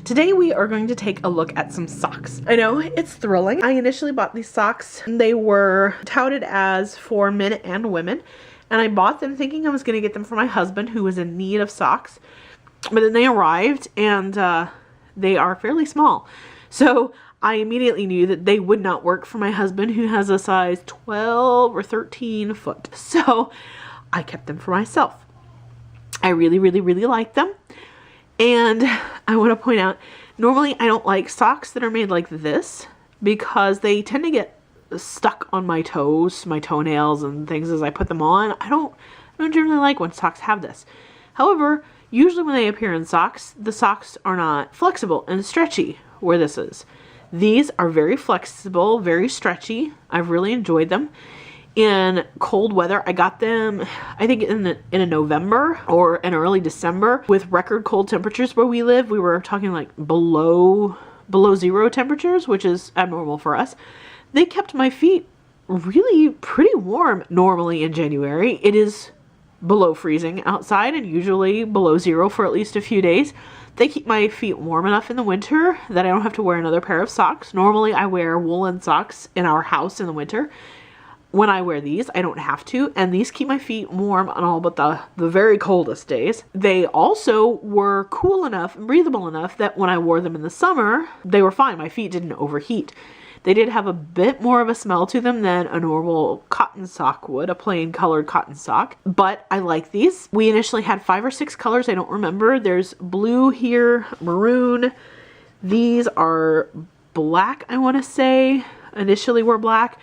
Today we are going to take a look at some socks. I know, it's thrilling. I initially bought these socks. They were touted as for men and women, and I bought them thinking I was going to get them for my husband who was in need of socks. But then they arrived and they are fairly small. So I immediately knew that they would not work for my husband who has a size 12 or 13 foot. So I kept them for myself. I really like them. And I want to point out, normally I don't like socks that are made like this because they tend to get stuck on my toes, my toenails and things as I put them on. I don't generally like when socks have this. However, usually when they appear in socks, the socks are not flexible and stretchy where this is. These are very flexible, very stretchy. I've really enjoyed them. In cold weather, I got them, I think in a November or an early December with record cold temperatures where we live. We were talking like below zero temperatures, which is abnormal for us. They kept my feet really pretty warm normally in January. It is below freezing outside and usually below zero for at least a few days. They keep my feet warm enough in the winter that I don't have to wear another pair of socks. Normally I wear woolen socks in our house in the winter. When I wear these, I don't have to, and these keep my feet warm on all but the very coldest days. They also were cool enough and breathable enough that when I wore them in the summer, they were fine. My feet didn't overheat. They did have a bit more of a smell to them than a normal cotton sock would, a plain colored cotton sock, but I like these. We initially had 5 or 6 colors, I don't remember. There's blue here, maroon. These are black, I want to say. Initially were black.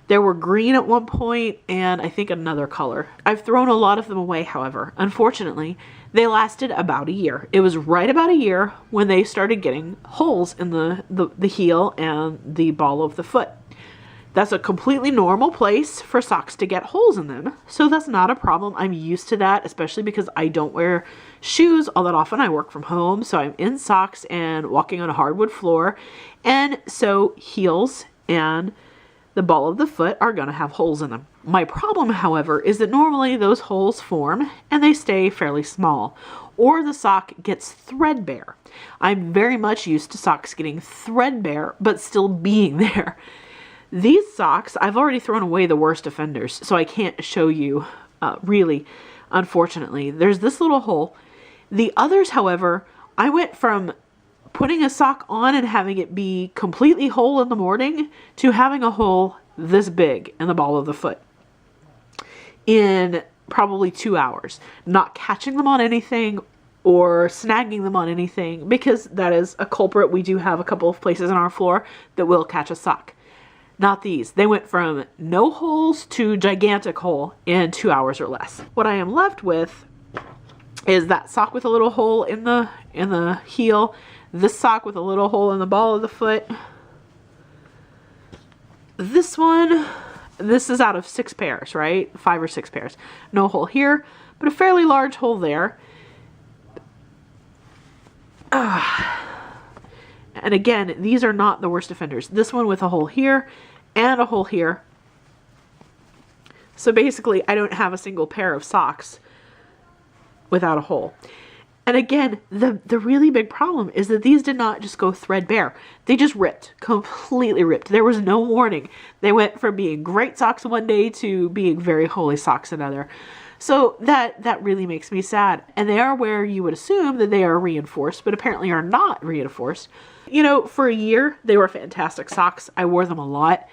There were green at one point and I think another color. I've thrown a lot of them away, however. Unfortunately, they lasted about a year. It was right about a year when they started getting holes in the heel and the ball of the foot. That's a completely normal place for socks to get holes in them. So that's not a problem. I'm used to that, especially because I don't wear shoes all that often. I work from home, so I'm in socks and walking on a hardwood floor. And so heels and the ball of the foot are going to have holes in them. My problem, however, is that normally those holes form and they stay fairly small, or the sock gets threadbare. I'm very much used to socks getting threadbare, but still being there. These socks, I've already thrown away the worst offenders, so I can't show you really, unfortunately. There's this little hole. The others, however, I went from putting a sock on and having it be completely whole in the morning to having a hole this big in the ball of the foot in probably 2 hours. Not catching them on anything or snagging them on anything, because that is a culprit. We do have a couple of places on our floor that will catch a sock. Not these. They went from no holes to gigantic hole in 2 hours or less. What I am left with is that sock with a little hole in the heel, this sock with a little hole in the ball of the foot. This one, this is out of 6 pairs, right? 5 or 6 pairs. No hole here, but a fairly large hole there. And again, these are not the worst offenders. This one with a hole here and a hole here. So basically, I don't have a single pair of socks without a hole. And again, the really big problem is that these did not just go threadbare. They just ripped, completely ripped. There was no warning. They went from being great socks one day to being very holey socks another. So that really makes me sad. And they are where you would assume that they are reinforced, but apparently are not reinforced. You know, for a year, they were fantastic socks. I wore them a lot.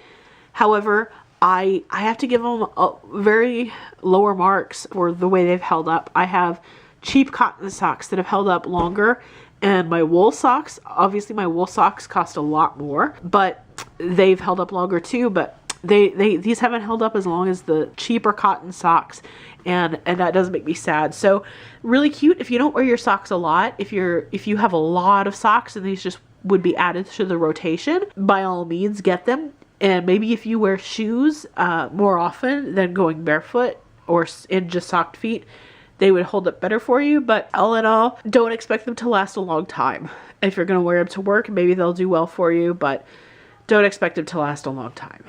However, I have to give them very lower marks for the way they've held up. I have cheap cotton socks that have held up longer, and my wool socks, obviously my wool socks cost a lot more, but they've held up longer too. But these haven't held up as long as the cheaper cotton socks, and that does make me sad. So really cute if you don't wear your socks a lot. If you have a lot of socks and these just would be added to the rotation, by all means get them. And maybe if you wear shoes more often than going barefoot or in just socked feet, they would hold up better for you. But all in all, don't expect them to last a long time. If you're going to wear them to work, maybe they'll do well for you, but don't expect them to last a long time.